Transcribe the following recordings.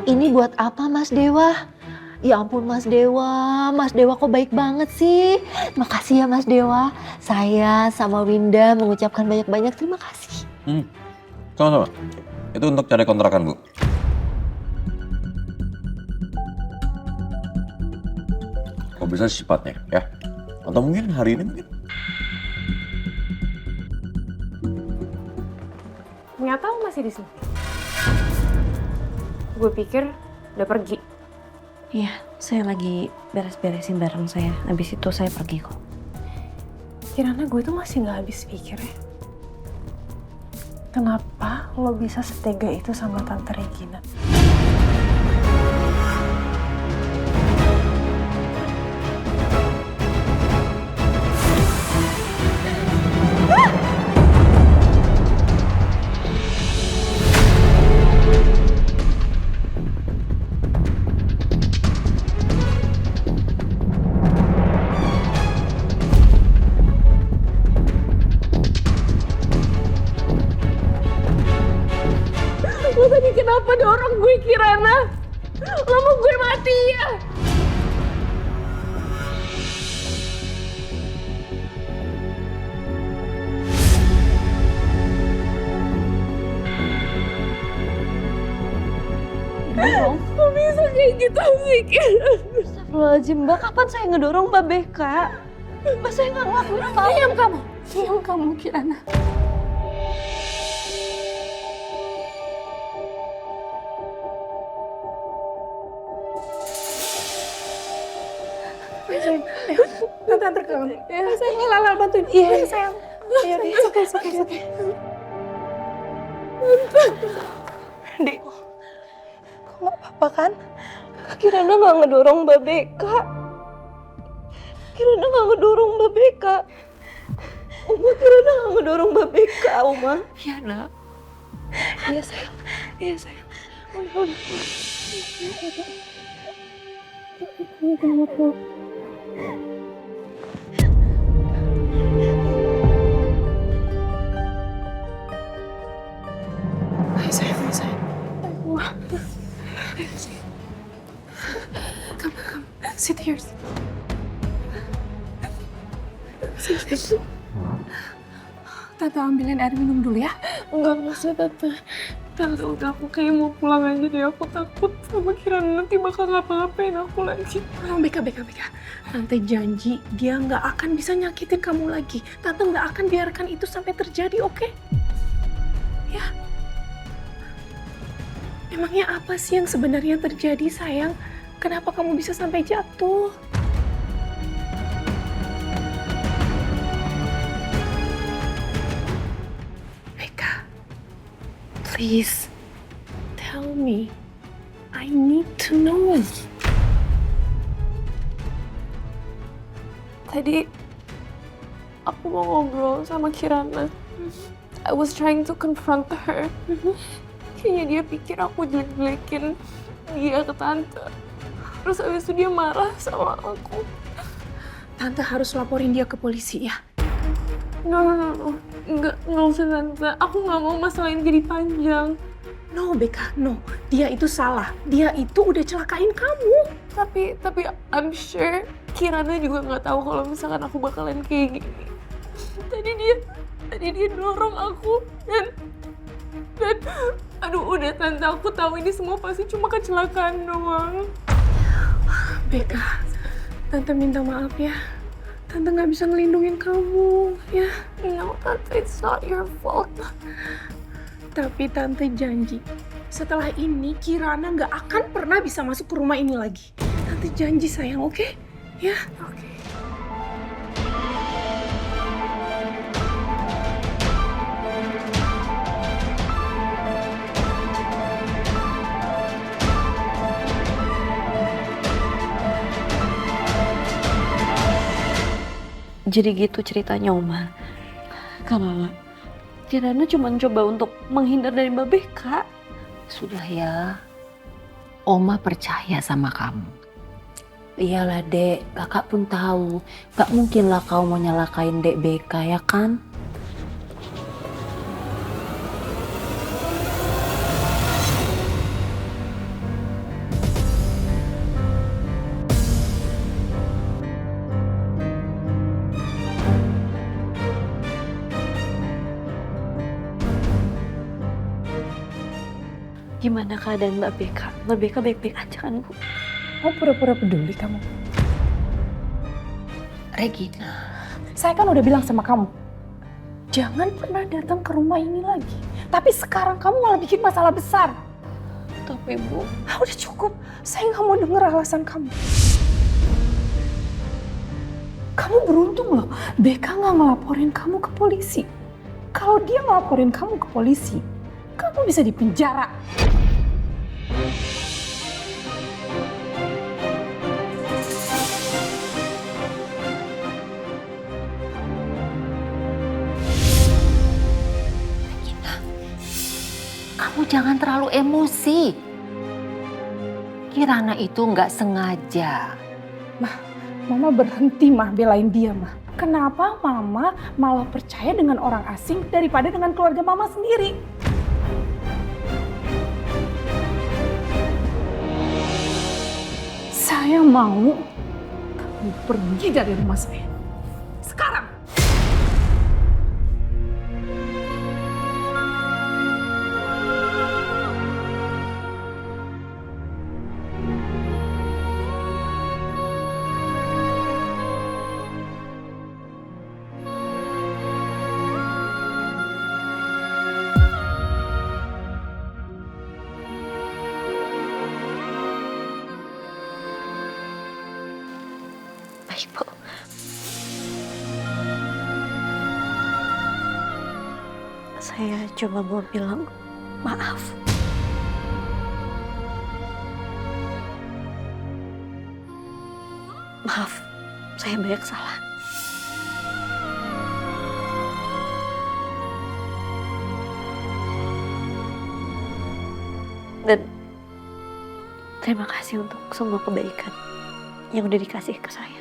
Ini buat apa Mas Dewa? Ya ampun Mas Dewa kok baik banget sih. Makasih ya Mas Dewa. Saya sama Winda mengucapkan banyak-banyak terima kasih. Sama-sama. Itu untuk cari kontrakan, Bu. Kalau bisa secepatnya, ya. Atau mungkin hari ini mungkin. Ternyata lo masih di sini. Gue pikir udah pergi. Iya, saya lagi beres-beresin barang saya. Habis itu saya pergi kok. Kiranya gue tuh masih nggak habis pikir ya. Kenapa lo bisa setega itu sama Tante Regina? Lo tadi kenapa dorong gue, Kirana? Lo mau gue mati ya? Kok bisa kayak gitu sih, Kirana? Astagfirullahaladzim, Mbak. Kapan saya ngedorong Mbak Beka? Mbak, saya nggak ngelakuin apa-apa. Diam kamu, Kirana. Sayang, ayo, tante antar ke kamu. Ya, sayang, Lala bantuin. Iya, sayang. Ayo, oke. Dek, kok nggak apa-apa kan? Kirana nggak ngedorong Mbak Beka. Kirana nggak ngedorong Mbak Beka. Uma, Kirana nggak ngedorong Mbak Beka, Uma. Iya, nak. Iya, sayang. Iya, sayang. Ayo, sayang. Wah. Come. Sit here. Tante ambilin air minum dulu ya. Enggak usah, Tante. Tante udah, aku kayak mau pulang aja deh. Aku takut sama Kirana nanti bakal ngapa-ngapain aku lagi. Oh, Beka. Tante janji dia nggak akan bisa nyakitin kamu lagi. Tante nggak akan biarkan itu sampai terjadi, oke? Ya. Emangnya apa sih yang sebenarnya terjadi, sayang? Kenapa kamu bisa sampai jatuh? Beka, please, tell me. I need to know. Tadi, aku mau ngobrol sama Kirana. I was trying to confront her. Kayaknya dia pikir aku jelek-jelekin dia ke Tante. Terus abis itu dia marah sama aku. Tante harus laporin dia ke polisi ya. No. Nggak usah, Tante. Aku nggak mau masalah ini jadi panjang. No, Beka, no. Dia itu salah. Dia itu udah celakain kamu. Tapi I'm sure Kirana juga nggak tahu kalau misalkan aku bakalan kayak gini. Tadi dia dorong aku dan aduh, udah Tante, aku tahu ini semua pasti cuma kecelakaan doang. Beka, Tante minta maaf ya. Tante nggak bisa ngelindungin kamu, ya. No, Tante, it's not your fault. Tapi Tante janji, setelah ini Kirana nggak akan pernah bisa masuk ke rumah ini lagi. Tante janji, sayang, oke? Ya? Oke. Jadi gitu ceritanya, Uma. Kalau Kirana cuma coba untuk menghindar dari Mbak Beka. Sudah ya. Oma percaya sama kamu. Iyalah Dek, kakak pun tahu. Gak mungkin lah kau mau nyalakain Dek Beka, ya kan? Gimana keadaan Mbak Beka? Mbak Beka baik-baik aja kan, Bu? Oh, pura-pura peduli kamu. Regina, Saya kan udah bilang sama kamu, jangan pernah datang ke rumah ini lagi. Tapi sekarang kamu malah bikin masalah besar. Tapi Bu, Udah cukup, saya nggak mau denger alasan kamu. Kamu beruntung loh, Beka nggak ngelaporin kamu ke polisi. Kalau dia ngelaporin kamu ke polisi, kamu bisa dipenjara. kamu jangan terlalu emosi. Kirana itu nggak sengaja. Mama berhenti mah belain dia mah. Kenapa Mama malah percaya dengan orang asing daripada dengan keluarga Mama sendiri? Saya mau kamu pergi dari rumah saya. Sekarang. baik Bu. Saya cuma mau bilang maaf. Maaf, saya banyak salah. Dan terima kasih untuk semua kebaikan yang udah dikasih ke saya.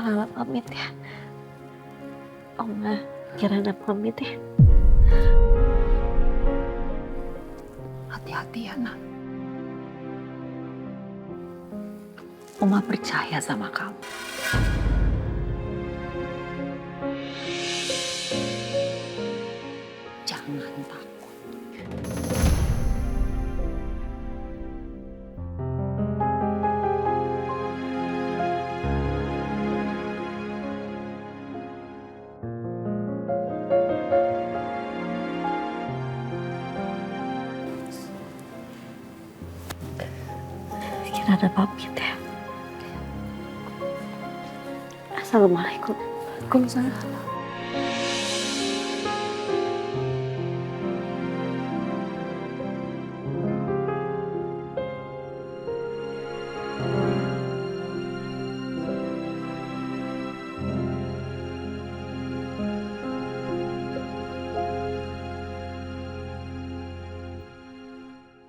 Lala pamit ya. Oma, Kirana pamit ya. Hati-hati ya, Nak. Oma percaya sama kamu. Jangan takut. Kirana pamit ya. Assalamualaikum. Waalaikumsalam.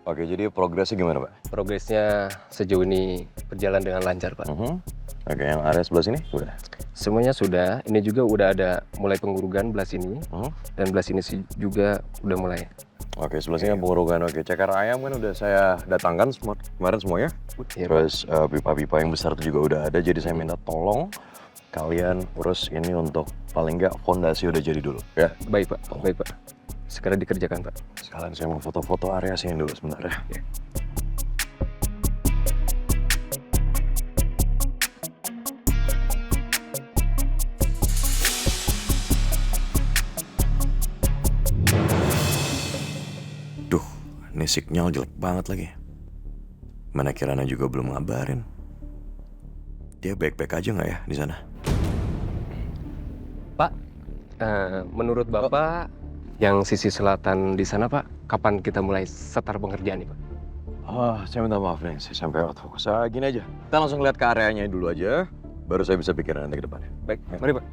Oke, jadi progresnya gimana, Pak? Progresnya sejauh ini berjalan dengan lancar, Pak. Oke, yang area sebelah sini udah? Semuanya sudah. Ini juga udah ada mulai pengurugan belah sini. Dan belah sini juga udah mulai. Oke, sebelah sini pengurugan. Oke, cakar ayam kan udah saya datangkan kemarin semuanya. Iya, Pak. Terus pipa-pipa yang besar itu juga udah ada. Jadi saya minta tolong kalian urus ini untuk paling nggak fondasi udah jadi dulu, ya? Baik, Pak. Baik, Pak. Segera dikerjakan, Pak. Sekalian saya mau foto-foto area sini dulu sebentar ya. Duh, ini sinyal jelek banget lagi. Mana Kirana juga belum ngabarin. Dia baik-baik aja nggak ya di sana? Pak, menurut Bapak yang sisi selatan di sana, Pak, kapan kita mulai setar pengerjaan nih, Pak? Oh, saya minta maaf nih, saya sampai out fokus. Gini aja, kita langsung lihat ke areanya dulu aja, baru saya bisa pikirin nanti ke depannya. Baik, mari, Pak.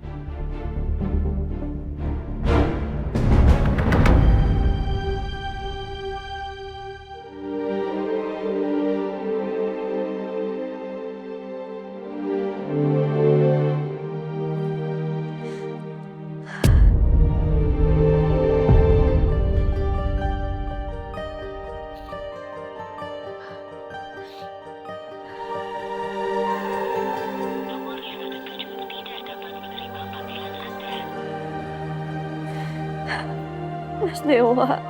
Mas Dewa.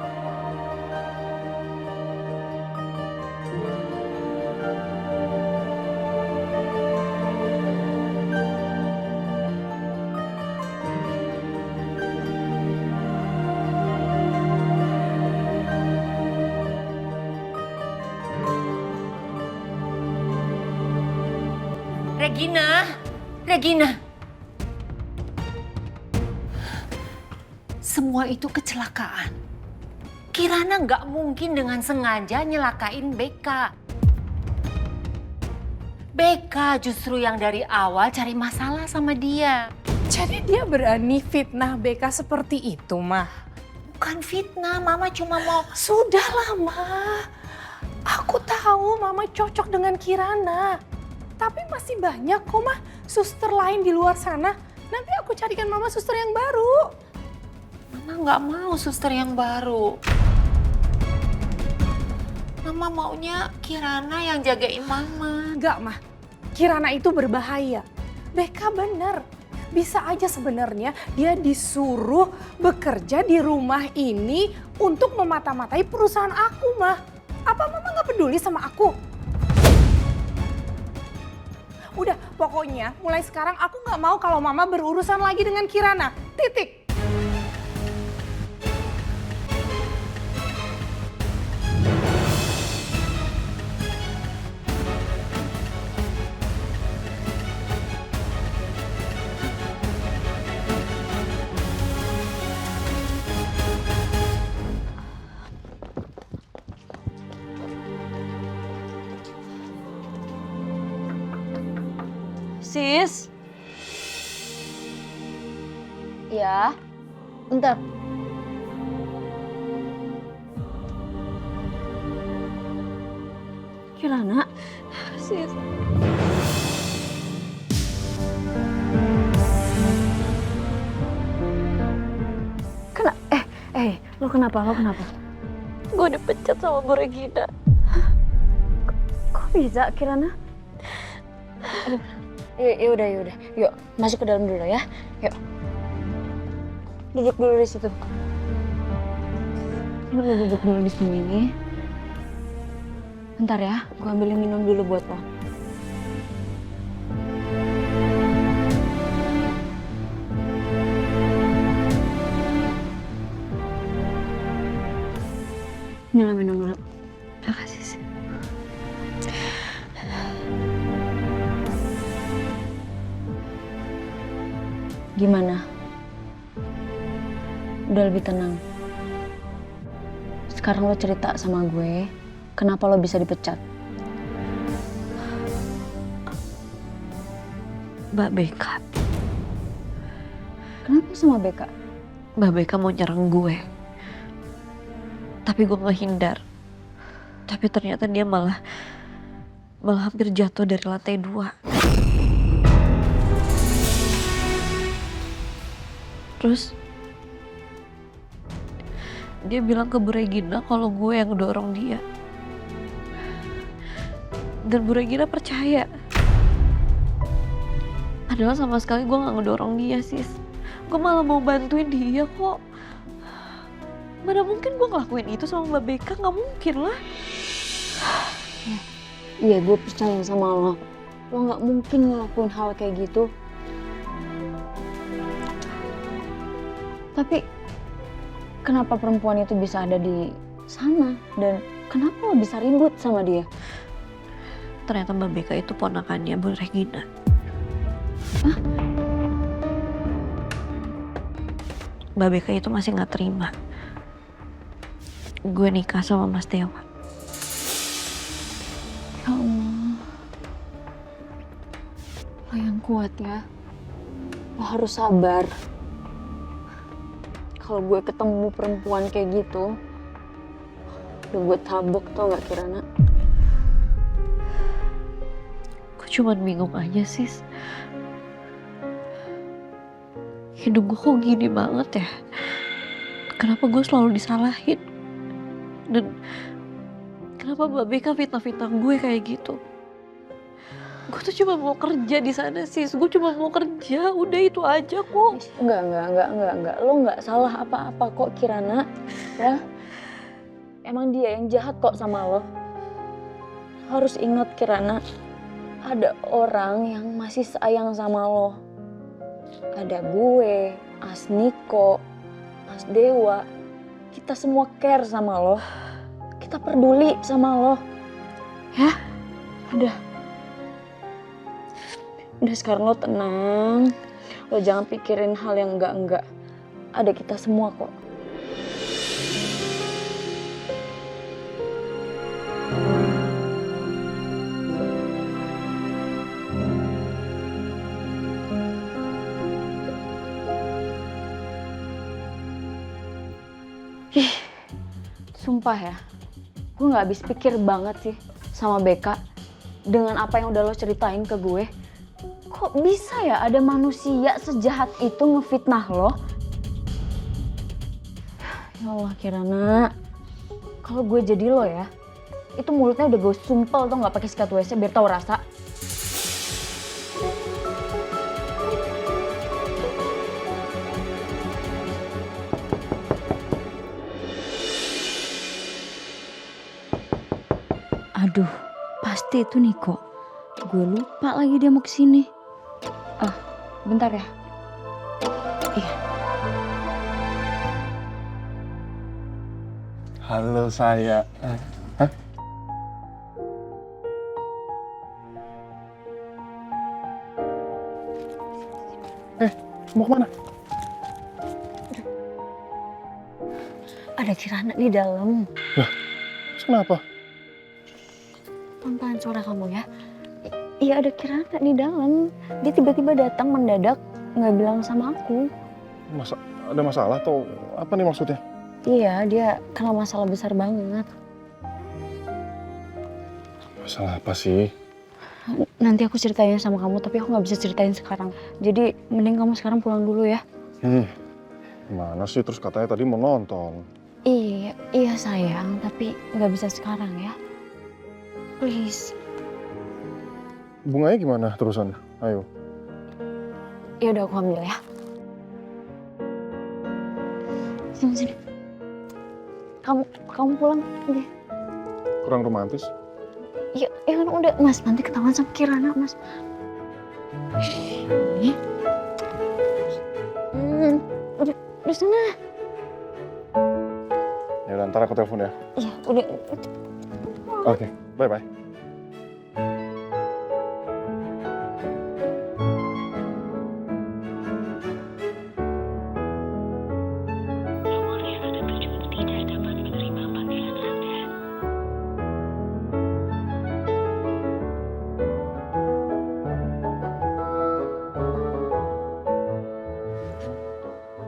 Regina. Semua itu kecelakaan. Kirana nggak mungkin dengan sengaja nyelakain Beka. Beka justru yang dari awal cari masalah sama dia. Jadi dia berani fitnah Beka seperti itu, Mah? Bukan fitnah, Mama cuma mau... Sudahlah, Mah. Aku tahu Mama cocok dengan Kirana. Tapi masih banyak kok, Mah, suster lain di luar sana. Nanti aku carikan Mama suster yang baru. Mama nggak mau suster yang baru. Mama maunya Kirana yang jagain Mama. Enggak, Mah. Kirana itu berbahaya. Beka bener. Bisa aja sebenarnya dia disuruh bekerja di rumah ini untuk memata-matai perusahaan aku, Mah. Apa Mama nggak peduli sama aku? Udah, pokoknya mulai sekarang aku nggak mau kalau Mama berurusan lagi dengan Kirana. Titik. Sis. Ya, bentar. Kirana, sis. Lo kenapa? Gue dipecat sama Bu Regina. Kok bisa, Kirana? Ya udah. Yuk, masuk ke dalam dulu ya. Yuk. Duduk dulu di situ. Lo duduk dulu di sini. Bentar ya, gue ambilin minum dulu buat lo. Ini lo minum dulu. Makasih sih. Gimana? Udah lebih tenang? Sekarang lo cerita sama gue, kenapa lo bisa dipecat? Mbak Beka. Kenapa sama Beka? Mbak Beka mau nyerang gue. Tapi gue ngehindar. Tapi ternyata dia malah hampir jatuh dari lantai 2. Terus dia bilang ke Bu Regina kalau gue yang ngedorong dia. Dan Bu Regina percaya. Padahal sama sekali gue gak ngedorong dia, sis. Gue malah mau bantuin dia kok. Mana mungkin gue ngelakuin itu sama Mbak Beka, gak mungkin lah. Iya, gue percaya sama lo. Lo gak mungkin ngelakuin hal kayak gitu. Tapi kenapa perempuan itu bisa ada di sana? Dan kenapa lo bisa ribut sama dia? Ternyata Mbak Beka itu ponakannya Bu Regina. Hah? Mbak Beka itu masih gak terima gue nikah sama Mas Dewa. Ya Allah. Lo yang kuat ya. Lo harus sabar. Kalau gue ketemu perempuan kayak gitu, udah gue tabok tau gak Kirana? Gue cuma bingung aja, sis. Hidup gue kok gini banget ya? Kenapa gue selalu disalahin? Dan kenapa Mbak Beka fitnah-fitnah gue kayak gitu? Gue tuh cuma mau kerja di sana sis. Gue cuma mau kerja. Udah itu aja kok. Enggak. Lo nggak salah apa-apa kok Kirana. Ya. Emang dia yang jahat kok sama lo. Harus ingat Kirana, ada orang yang masih sayang sama lo. Ada gue, Asniko, Mas Dewa. Kita semua care sama lo. Kita peduli sama lo. Ya? Udah sekarang lo tenang. Lo jangan pikirin hal yang enggak-enggak. Ada kita semua kok. Sumpah ya, gue gak habis pikir banget sih sama Beka dengan apa yang udah lo ceritain ke gue. Kok bisa ya ada manusia sejahat itu ngefitnah lo? Ya Allah Kirana, kalau gue jadi lo ya, itu mulutnya udah gue sumpel tuh gak pakai sikat WC biar tau rasa. Aduh, pasti itu Niko. Gue lupa lagi dia mau kesini. Bentar ya. Iya. Halo saya. Hah? Mau kemana? Ada Kirana di dalam. Terus kenapa? Pelan-pelan suara kamu ya. Iya ada Kirana di dalam. Dia tiba-tiba datang mendadak, nggak bilang sama aku. Ada masalah atau apa nih maksudnya? Iya, dia kena masalah besar banget. Masalah apa sih? Nanti aku ceritain sama kamu, tapi aku nggak bisa ceritain sekarang. Jadi mending kamu sekarang pulang dulu ya. Gimana sih? Terus katanya tadi mau nonton. Iya sayang, tapi nggak bisa sekarang ya. Please. Bunganya gimana terusan? Ayo. Ya udah aku ambil ya. Sini. Kamu pulang udah. Kurang romantis? Ya kan udah Mas, nanti ketahuan sama Kirana Mas. Udah sana. Ya udah, ntar aku telepon ya. Iya, udah. Oke, bye-bye.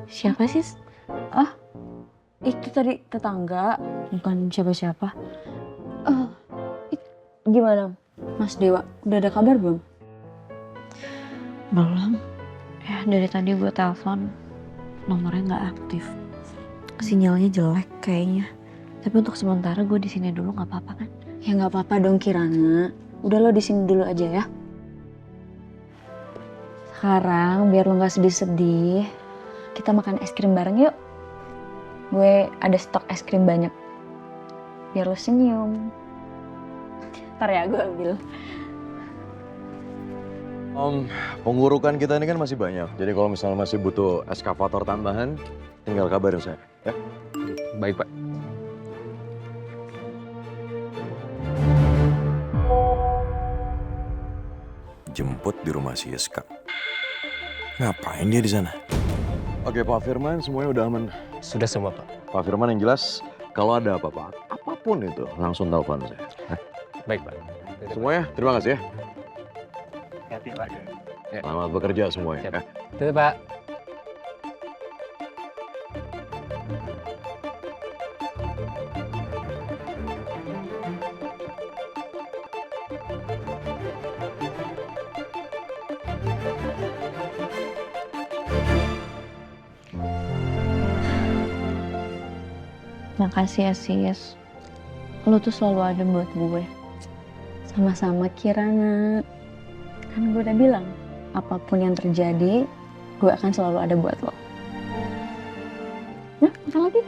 Siapa sih? Itu tadi tetangga, bukan siapa-siapa. Gimana, Mas Dewa? Udah ada kabar belum? Belum. Ya dari tadi gue telepon, nomornya nggak aktif. Sinyalnya jelek kayaknya. Tapi untuk sementara gue di sini dulu nggak apa-apa kan? Ya nggak apa-apa dong Kirana. Udah lo di sini dulu aja ya. Sekarang biar lo nggak sedih-sedih, kita makan es krim bareng yuk. Gue ada stok es krim banyak. Biar lo senyum. Ntar ya gue ambil. Pengurukan kita ini kan masih banyak. Jadi kalau misalnya masih butuh eskavator tambahan, tinggal kabarin saya. Ya? Baik, Pak. Jemput di rumah Siska. Ngapain dia di sana? Oke, Pak Firman, semuanya udah aman. Sudah semua, Pak. Pak Firman yang jelas, kalau ada apa-apa, apapun itu, langsung telepon saya. Baik, Pak. Semuanya, terima kasih ya. Hati, Pak. Ya. Selamat bekerja semuanya. Siap. Ya. Itu, Pak. Makasih ya Sis. Lo tuh selalu ada buat gue. Sama-sama Kirana. Kan gue udah bilang, apapun yang terjadi, gue akan selalu ada buat lo. Nah, makan lagi.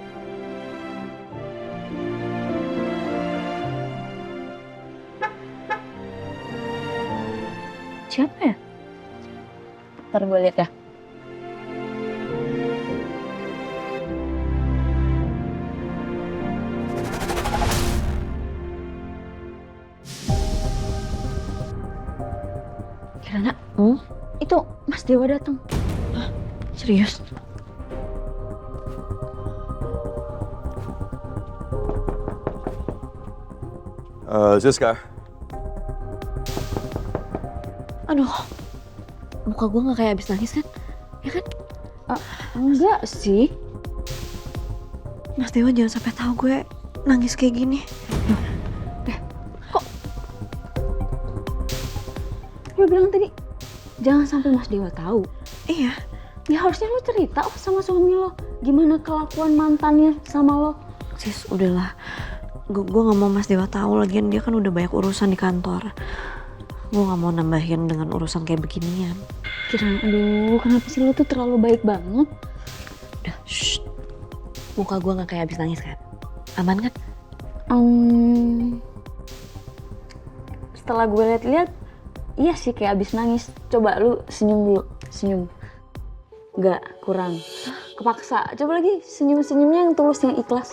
Siapa ya? Ntar gue liat ya. Kirana, itu Mas Dewa datang. Hah? Serius? Siska. Aduh, muka gue nggak kayak abis nangis kan? Ya kan? Enggak sih. Mas Dewa jangan sampai tahu gue nangis kayak gini. Lo bilang tadi, jangan sampai Mas Dewa tahu. Iya. Ya harusnya lo cerita sama suami lo. Gimana kelakuan mantannya sama lo. Sis, udahlah. Gue gak mau Mas Dewa tahu, lagian dia kan udah banyak urusan di kantor. Gue gak mau nambahin dengan urusan kayak beginian. Kirana, aduh kenapa sih lo tuh terlalu baik banget? Udah, shh. Muka gue gak kayak abis nangis kan? Aman kan? Setelah gue liat-liat, iya sih kayak abis nangis. Coba lu senyum dulu, senyum. Nggak, kurang. Kepaksa. Coba lagi senyum-senyumnya yang tulus, yang ikhlas.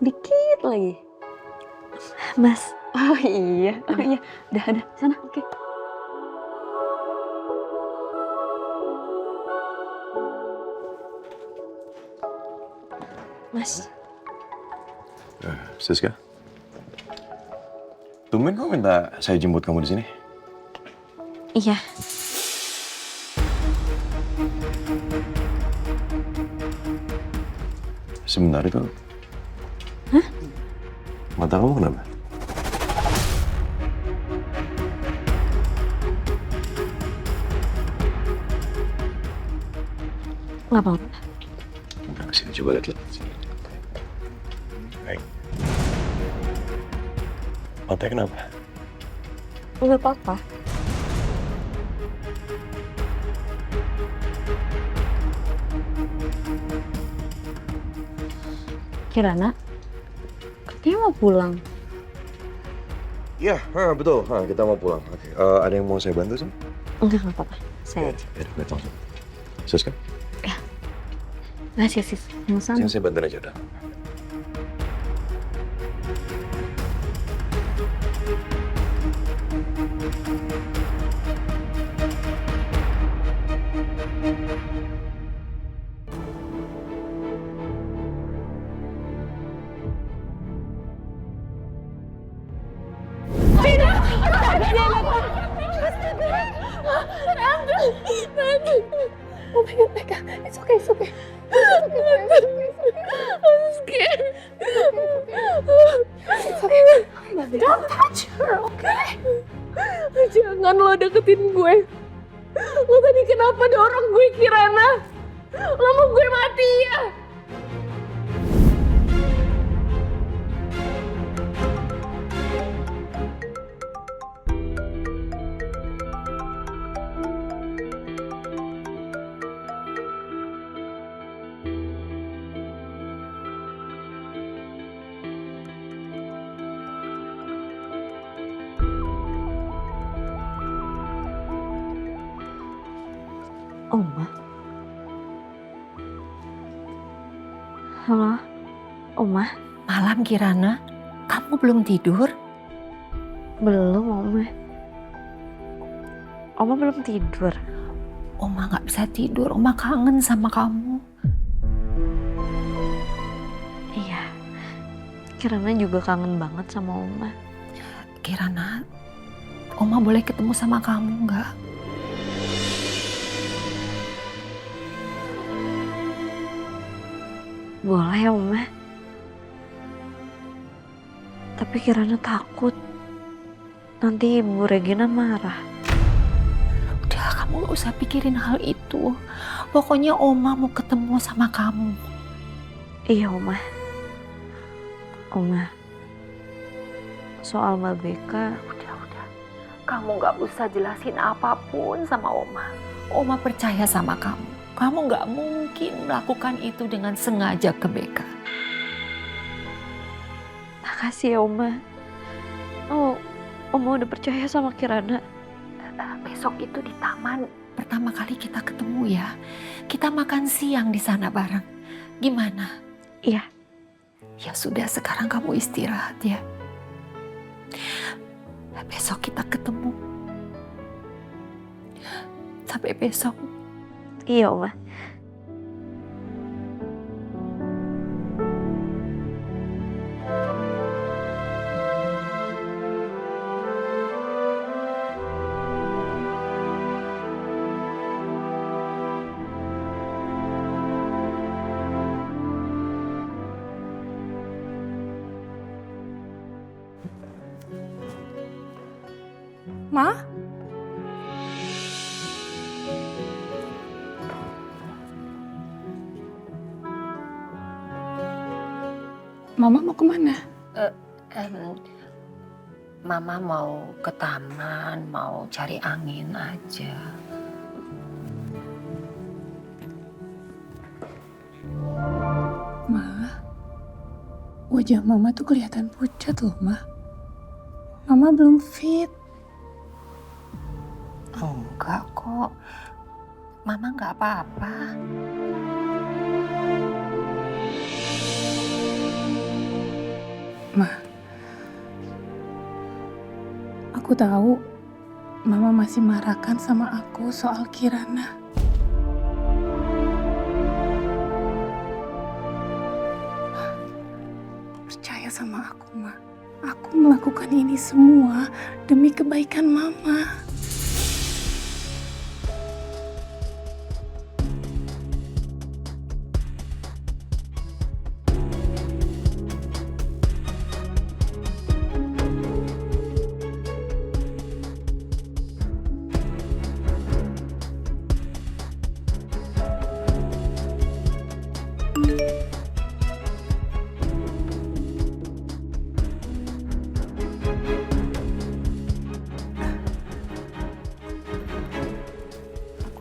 Dikit lagi. Mas. Oh iya, udah, sana, oke. Mas. Siska. Tumben kamu minta saya jemput kamu di sini. Iya. Sebentar itu. Hah? Mata kamu kenapa? Nggak apa-apa. Udah kesini, coba lihat. Baik. Matanya kenapa? Nggak apa-apa. Kirana, katanya mau pulang. Iya, betul. Kita mau pulang. Oke. Ada yang mau saya bantu sih? Enggak apa-apa. Saya aja. Ya, kita langsung. Siska? Makasih, Sis. Yang sama. Sini saya bantuin aja udah. Oh my god, Becca, it's okay, it's okay. I'm scared. It's okay. Don't touch her, okay? Jangan lo deketin gue. Lo tadi kenapa dorong gue, Kirana? Lo mau gue mati ya? Oma. Halo, Oma. Malam Kirana, kamu belum tidur? Belum, Oma. Oma belum tidur. Oma nggak bisa tidur, Oma kangen sama kamu. Iya. Kirana juga kangen banget sama Oma. Kirana, Oma boleh ketemu sama kamu nggak? Boleh, Oma. Tapi Kirana takut. Nanti Ibu Regina marah. Udah, kamu gak usah pikirin hal itu. Pokoknya Oma mau ketemu sama kamu. Iya, Oma. Oma. Soal Mbak Beka, Udah. Kamu gak usah jelasin apapun sama Oma. Oma percaya sama kamu. Kamu gak mungkin melakukan itu dengan sengaja ke Beka. Makasih ya Oma. Oh, Oma udah percaya sama Kirana. Besok itu di taman pertama kali kita ketemu ya. Kita makan siang di sana bareng. Gimana? Iya. Ya sudah, sekarang kamu istirahat ya. Besok kita ketemu. Sampai besok. Iya Oma. Ma? Mama mau kemana? Mama mau ke taman, mau cari angin aja. Ma, wajah Mama tuh kelihatan pucat loh, Ma. Mama belum fit. Enggak kok. Mama nggak apa-apa. Ma, aku tahu Mama masih marahkan sama aku soal Kirana. Percaya sama aku, Ma. Aku melakukan ini semua demi kebaikan Mama.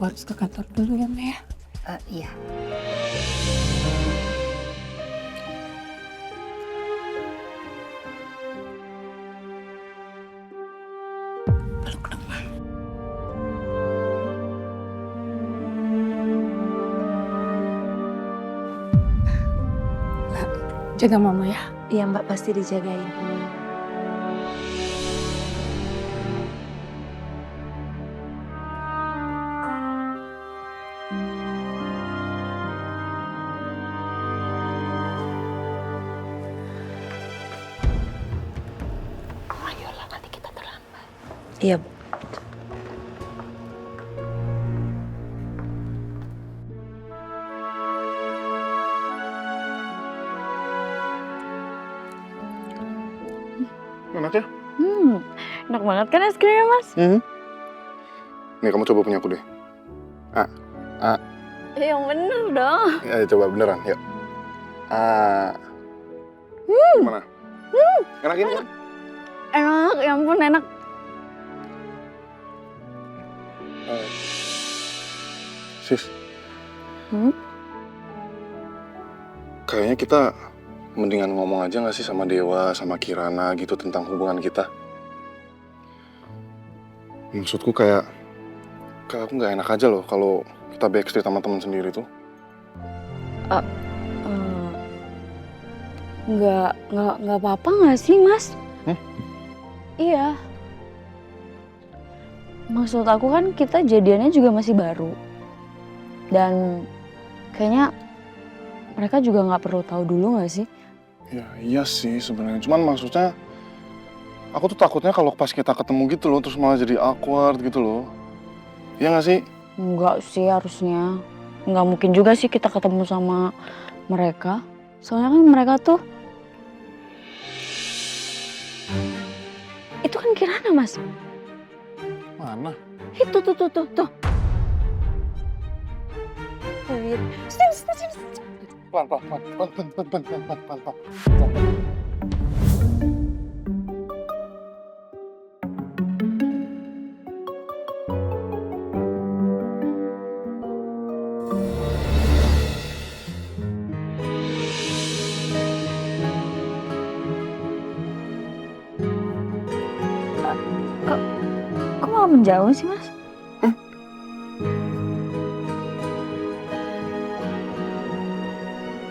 Aku harus ke kantor dulu ya, Ma ya. Iya. Peluk dong, Ma. Lah, jaga Mama ya. Iya Mbak, pasti dijagain. Ayolah, nanti kita terlambat. Iya, Bu. Enak ya? Enak banget kan es krimnya, Mas? Nih kamu coba punya aku deh. Yang bener dong. Ya coba beneran, yuk. Gimana? Enak ini kan? Enak, ya ampun enak. Sis. Hmm? Kayaknya kita mendingan ngomong aja gak sih sama Dewa, sama Kirana gitu tentang hubungan kita. Maksudku kayak aku gak enak aja loh kalau kita backstreet sama teman sendiri tuh. Nggak apa-apa nggak sih, Mas? Iya. Maksud aku kan kita jadiannya juga masih baru. Dan kayaknya mereka juga nggak perlu tahu dulu nggak sih? Ya iya sih sebenarnya. Cuman maksudnya aku tuh takutnya kalau pas kita ketemu gitu loh terus malah jadi awkward gitu loh. Iya nggak sih? Enggak sih harusnya. Nggak mungkin juga sih kita ketemu sama mereka. Soalnya kan mereka tuh... Itu kan Kirana, Mas. Mana? Itu tuh. Sini. Pelan. Kok malah menjauh sih, Mas?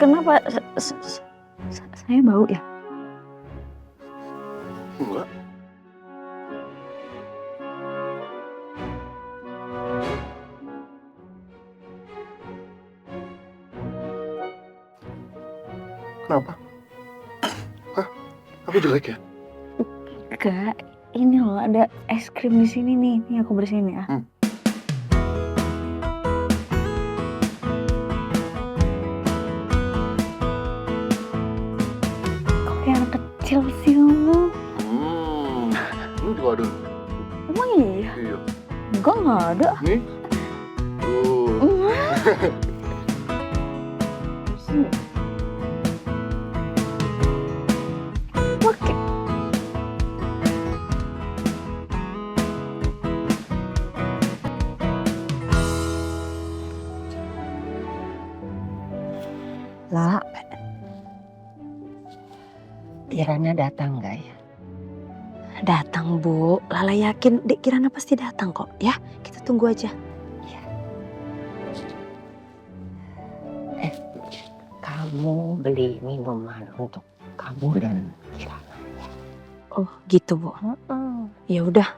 Kenapa saya bau ya? Enggak. Kenapa? Hah? Aku jelek ya? Enggak, ini loh ada es krim di sini nih. Nih aku bersihin ya. Kok kayak anak kecil sih kamu? Lu juga ada? Emang iya? Iya. Enggak, nggak ada. Nih? Tuh. Oke. La, Kirana datang nggak ya? Datang, Bu. Lala yakin Dek Kirana pasti datang kok, ya. Kita tunggu aja. Kamu beli minuman untuk kamu dan Kirana. Oh, gitu, Bu. Ya udah.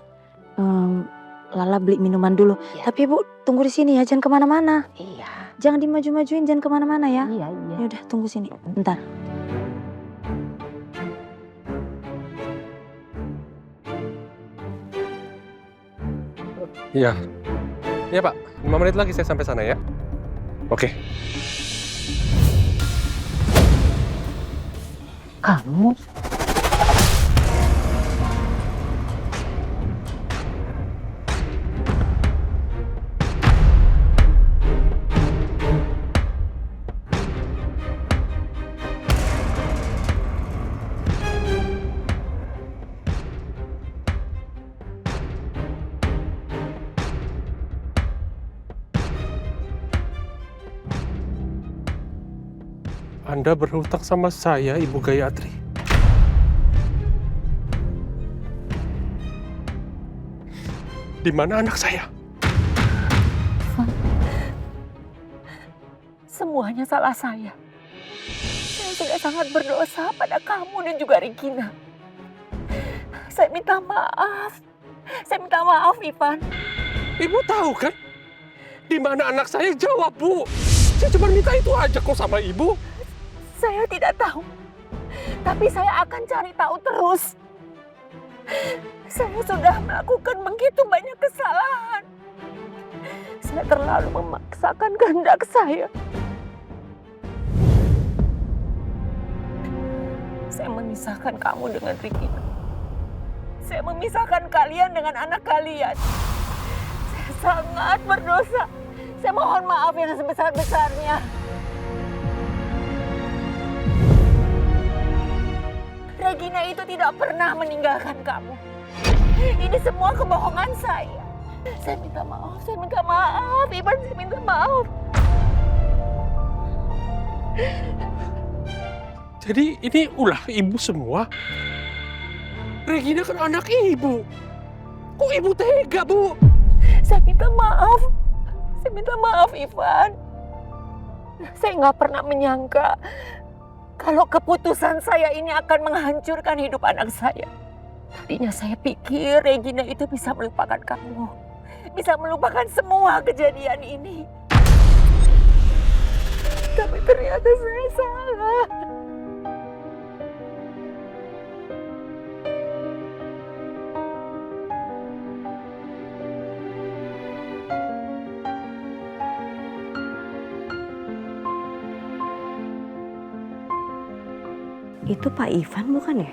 Lala beli minuman dulu. Ya. Tapi Bu, tunggu di sini ya, jangan kemana-mana. Iya. Jangan dimaju-majuin, jangan kemana-mana ya. Iya. Ya udah, tunggu sini. Bentar. Iya. Iya Pak, 5 menit lagi saya sampai sana ya. Oke. Kamu Anda berhutang sama saya, Ibu Gayatri. Di mana anak saya? Semuanya salah saya. Saya sudah sangat berdosa pada kamu dan juga Regina. Saya minta maaf. Saya minta maaf, Ivan. Ibu tahu kan? Di mana anak saya? Jawab, Bu. Saya cuma minta itu aja kok sama Ibu. Saya tidak tahu. Tapi saya akan cari tahu terus. Saya sudah melakukan begitu banyak kesalahan. Saya terlalu memaksakan kehendak saya. Saya memisahkan kamu dengan Regina. Saya memisahkan kalian dengan anak kalian. Saya sangat berdosa. Saya mohon maaf yang sebesar-besarnya. Regina itu tidak pernah meninggalkan kamu. Ini semua kebohongan saya. Saya minta maaf, Ivan, saya minta maaf. Jadi ini ulah Ibu semua? Regina kan anak Ibu. Kok Ibu tega, Bu? Saya minta maaf, Ivan. Saya nggak pernah menyangka kalau keputusan saya ini akan menghancurkan hidup anak saya. Tadinya saya pikir Regina itu bisa melupakan kamu. Bisa melupakan semua kejadian ini. Tapi ternyata saya salah. Itu Pak Ivan bukan ya?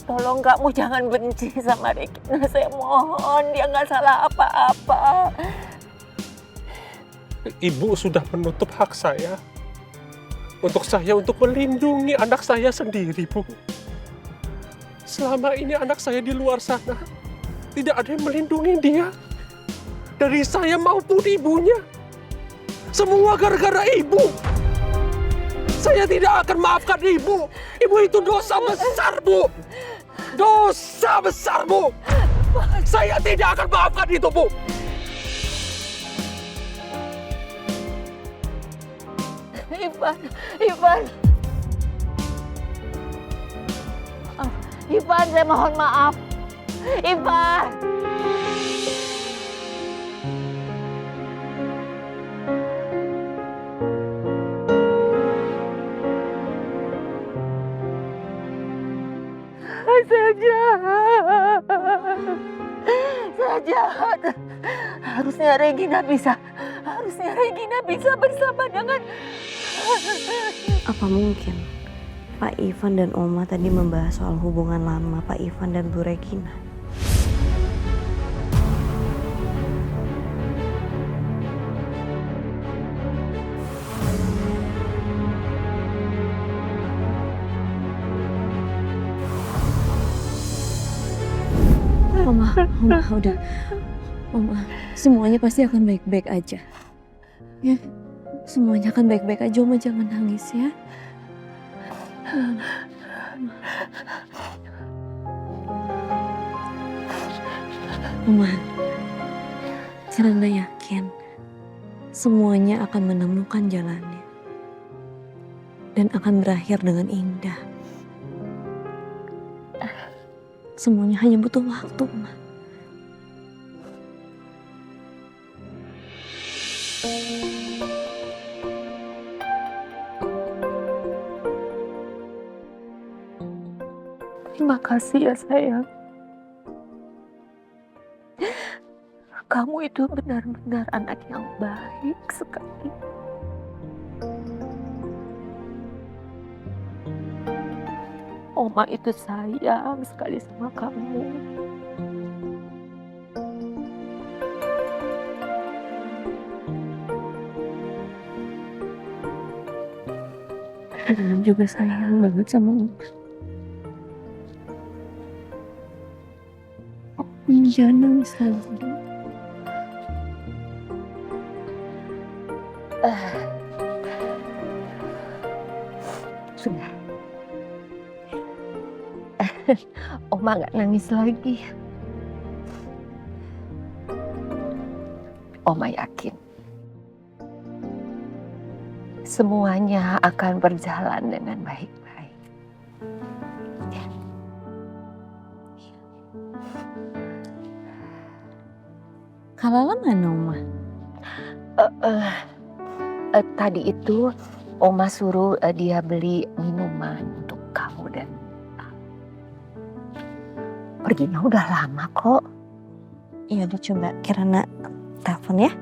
Tolong kamu jangan benci sama Regina. Saya mohon, dia nggak salah apa-apa. Ibu sudah menutup hak saya untuk melindungi anak saya sendiri, Bu. Selama ini anak saya di luar sana, tidak ada yang melindungi dia. dari saya maupun ibunya. Semua gara-gara ibu. Saya tidak akan maafkan ibu. Ibu itu dosa besar, Bu. Dosa besar, Bu. Saya tidak akan maafkan itu, Bu. Ivan, saya mohon maaf. Ivan. Saya jahat. Harusnya Regina bisa bersama dengan... Apa mungkin Pak Ivan dan Oma tadi membahas soal hubungan lama Pak Ivan dan Bu Regina? Oma, udah. Oma, semuanya pasti akan baik-baik aja. Ya, semuanya akan baik-baik aja. Oma jangan nangis ya. Oma, Kirana yakin semuanya akan menemukan jalannya dan akan berakhir dengan indah. Semuanya hanya butuh waktu, Ma. Terima kasih ya sayang. Kamu itu benar-benar anak yang baik sekali. Oma itu sayang sekali sama kamu. Oma juga sayang banget sama Oma. Jangan nangis lagi. Sudah. Oma nggak nangis lagi. Oma yakin semuanya akan berjalan dengan baik-baik. Kalala mana Oma? Tadi itu Oma suruh dia beli minuman untuk kamu dan perginya udah lama kok. Iya udah coba Kirana telepon ya.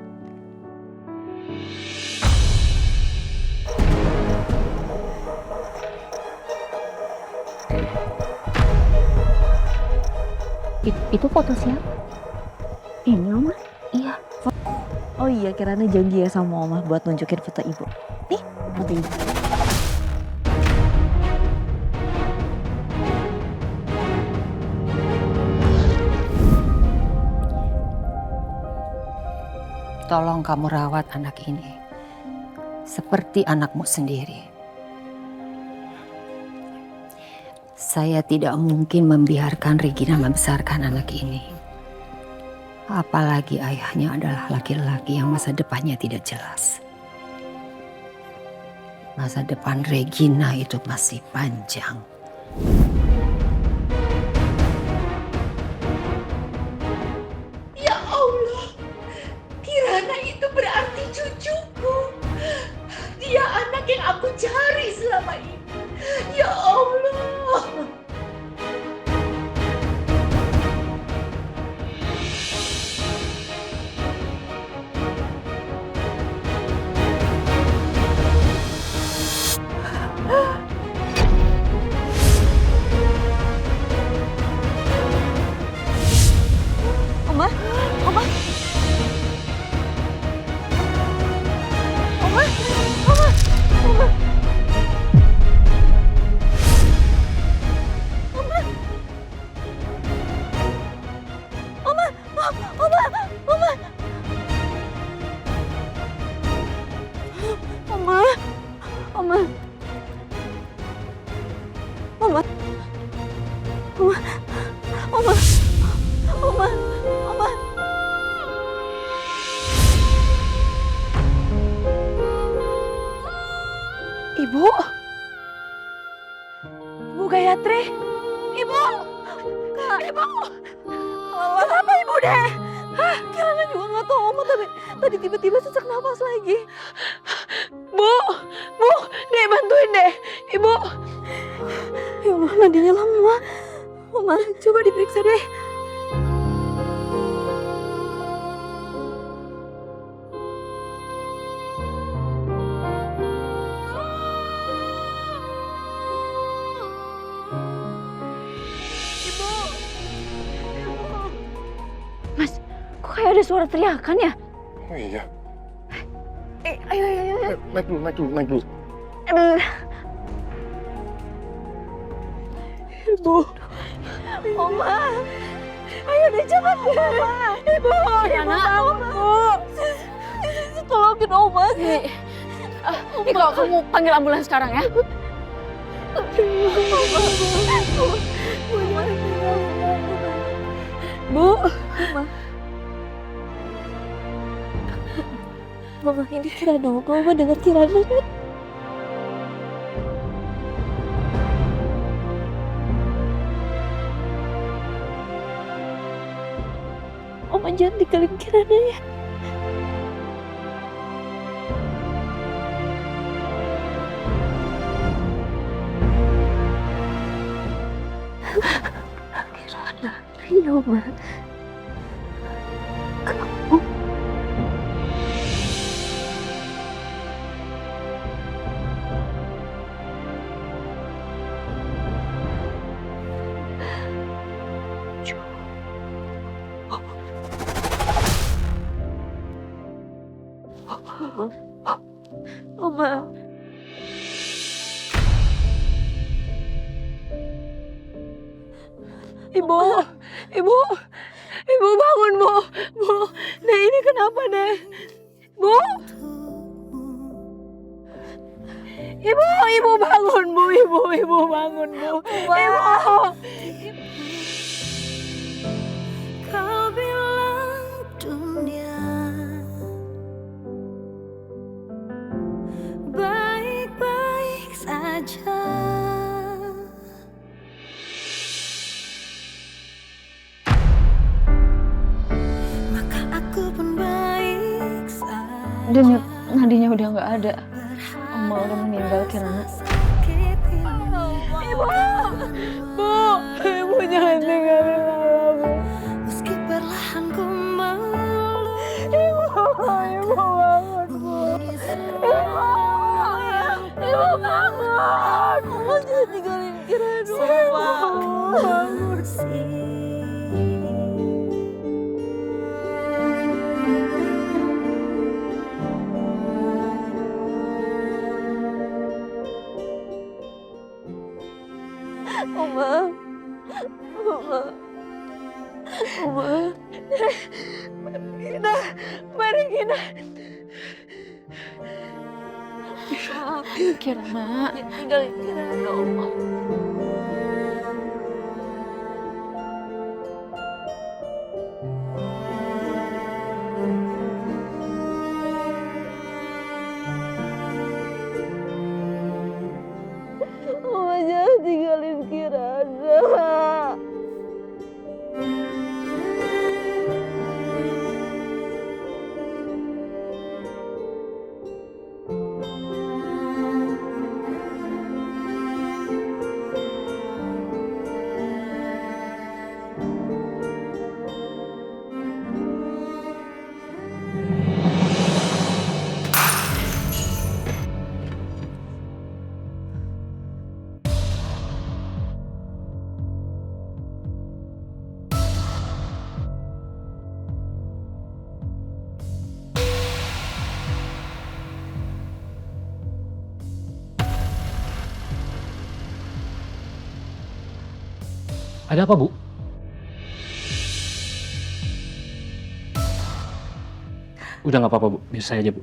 Itu foto siapa? Ini Oma? Iya. Oh iya Kirana janji ya sama Oma buat nunjukin foto ibu. Nih foto ibu. Tolong kamu rawat anak ini seperti anakmu sendiri. Saya tidak mungkin membiarkan Regina membesarkan anak ini. Apalagi ayahnya adalah laki-laki yang masa depannya tidak jelas. Masa depan Regina itu masih panjang. Ya Allah, Kirana itu berarti cucuku. Dia anak yang aku cari selama ini. Ya Allah. Oma, Oma. Oma, Oma, Oma. Ibu? Ibu Gayatri? Ibu? Ibu? Kenapa Ibu deh? Hah? Kirana juga nggak tahu Oma, tapi tadi tiba-tiba sesak napas lagi. Bu, Dek bantuin deh. Ibu. Ya Allah, nadinya lama. Oma, coba diperiksa deh. Mas, kok kayak ada suara teriakan ya? Oh iya. Ayo. Naik dulu. Ibu. Oma. Ayo deh cepat deh. Ibu bangun, Bu. Sisi tolongin Oma. Iko, kamu panggil ambulans sekarang ya. Bu. Mama, ini Kirana. Mama dengar Kirana kan? Oma jangan tinggalin Kirana ya. Kirana, ayo Ma. Kamu. Oma. Ibu bangun, Bu. Nek, ini kenapa, Nek? Bu. Ibu bangun, Bu. Ibu bangun, Bu. Ibu. Kau bilang dunia baik-baik saja. Maka aku pun baik saja. Dan nadinya udah nggak ada. Oma udah meninggal, Kirana. Ibu jangan tinggalin Lala, Bu. Meski perlahan ku meluk. Ibu bangun, Bu. Ibu bangun. Oma jangan tinggalin Kirana, bangun. Oma. Mari Gina. Kirana. Tinggalin Kirana, Oma. Oma jangan tinggalin Kirana. Ada apa, Bu? Udah nggak apa-apa, Bu. Biar saya aja, Bu.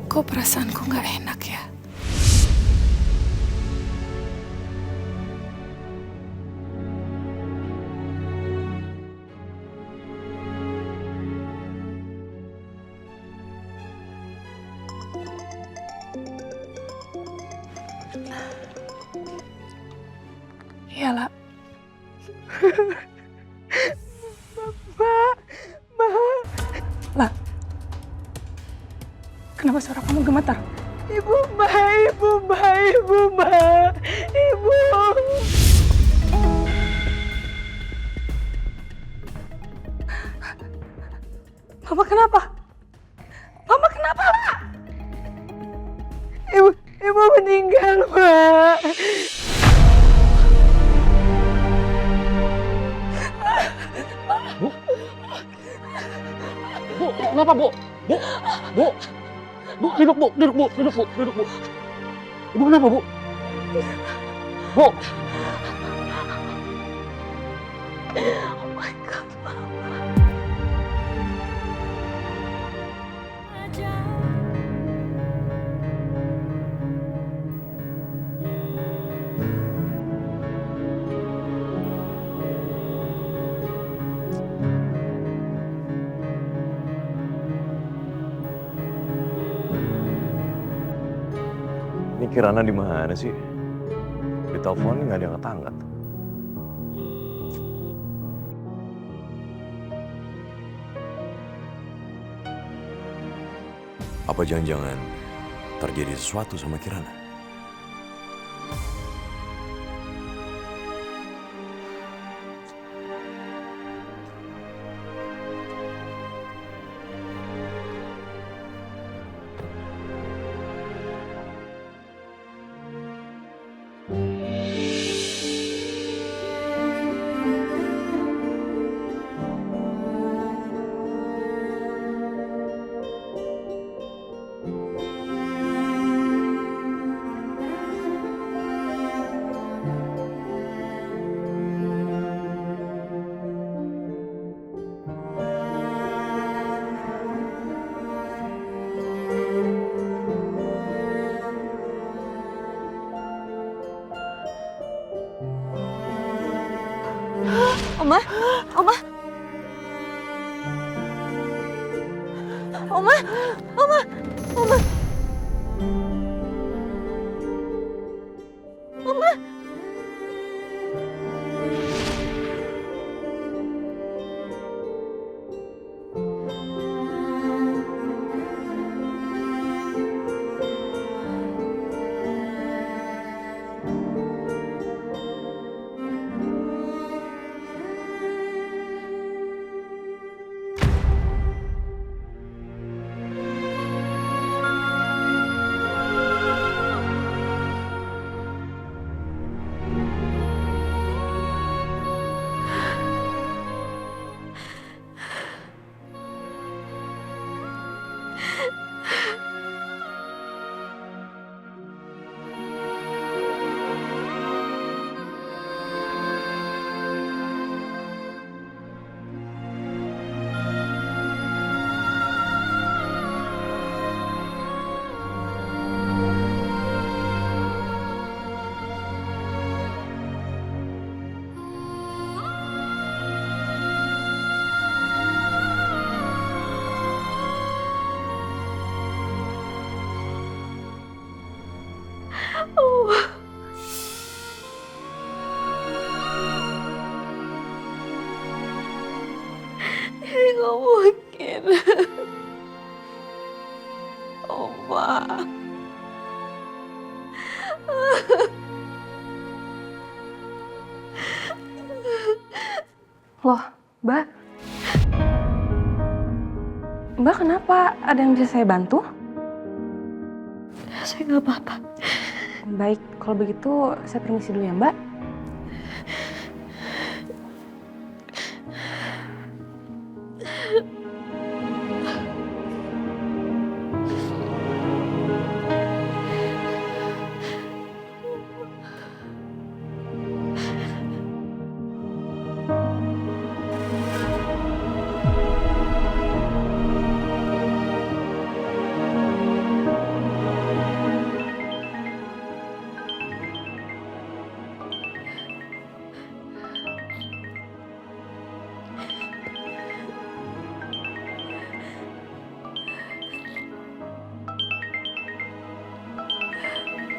Kok perasaanku nggak enak ya? Iya, lah. Mbak. Lah. Kenapa suara kamu gemetar? Ibu. Mama kenapa? Mama kenapa, Mbak? Ibu meninggal, Mbak. Bu, kenapa, Bu? Bu, duduk, Bu. Ibu kenapa, Bu? Bu. Oh my God, Ini Kirana di mana sih? Ditelepon nggak ada yang angkat. Apa jangan-jangan terjadi sesuatu sama Kirana? Oma. Ini nggak mungkin. Oma. Loh, Mbak. Mbak kenapa? Ada yang bisa saya bantu? Saya nggak apa-apa. Baik, kalau begitu saya permisi dulu ya, Mbak.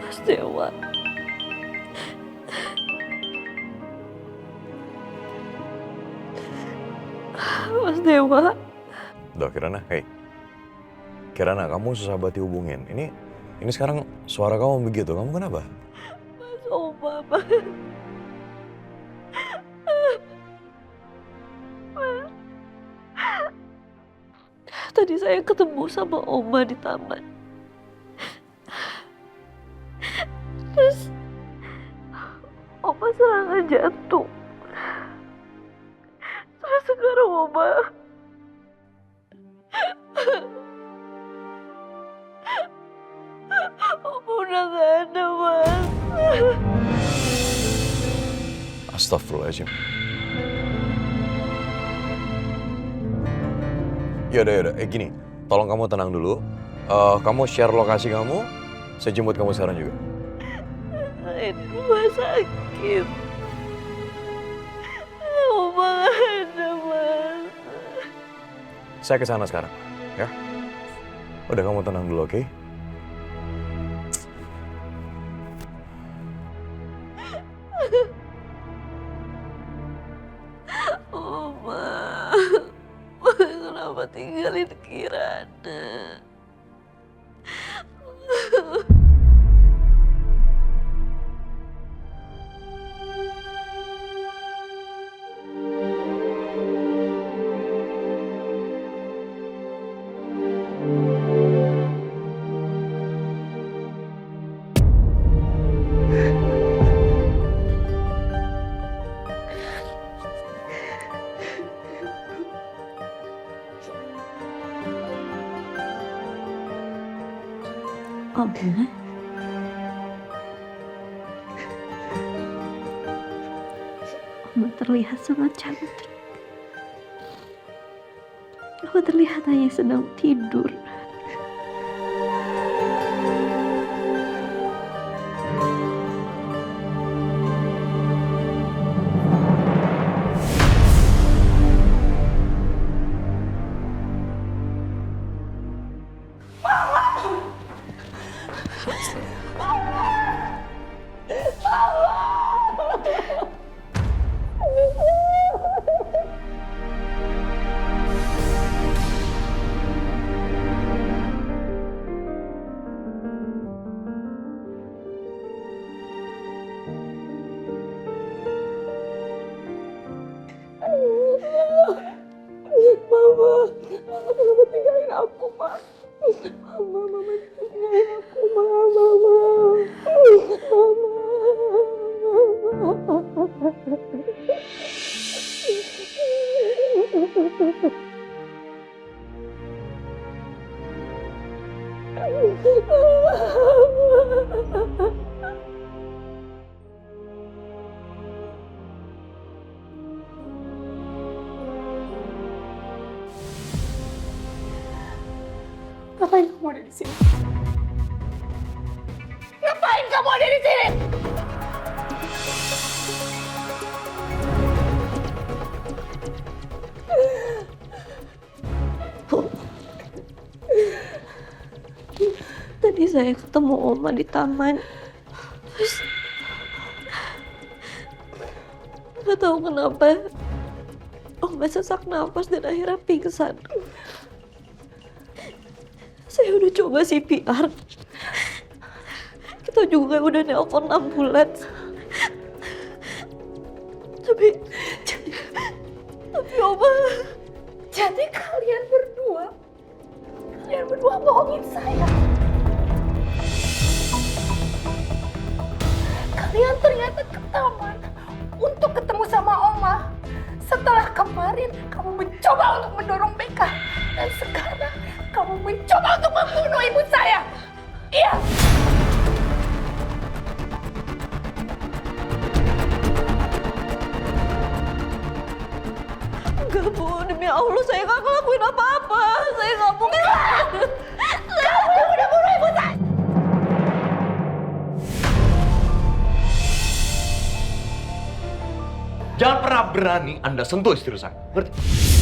Mas Dewa. Mas Dewa. Duh, Kirana, hey. Kirana, kamu susah banget dihubungin. Ini sekarang suara kamu begitu. Kamu kenapa? Mas Oma, Mas. Tadi saya ketemu sama Oma di taman. Terus Oma serangan jantung. Terus sekarang Oma udah gak ada, Mas. Astagfirullahaladzim. Yaudah. Gini, tolong kamu tenang dulu. Kamu share lokasi kamu, saya jemput kamu sekarang juga. Saya di rumah sakit. Oma gak ada, Mas. Saya ke sana sekarang, ya. Udah, kamu tenang dulu, oke? Oma, kenapa tinggalin Kirana? Oma? Oma terlihat sangat cantik. Oma terlihat hanya sedang tidur. Mama, kenapa tinggalin aku, Ma? Mama tinggalin aku, Mama. Ngapain kamu ada di sini? Ngapain kamu ada di sini? Tadi saya ketemu Oma di taman. Terus nggak tahu kenapa Oma sesak napas dan akhirnya pingsan. Saya udah coba CPR. Kita juga udah nelpon ambulans. Tapi Oma, jadi kalian berdua bohongin saya. Kalian ternyata ke taman untuk ketemu sama Oma. Setelah kemarin kamu mencoba untuk mendorong Beka. Dan sekarang kamu mencoba untuk membunuh ibu saya. Iya. Enggak, Bu. Demi Allah, saya nggak ngelakuin apa-apa. Saya nggak mungkin. Kamu yang udah bunuh ibu saya. Jangan pernah berani Anda sentuh istri saya. Ngerti?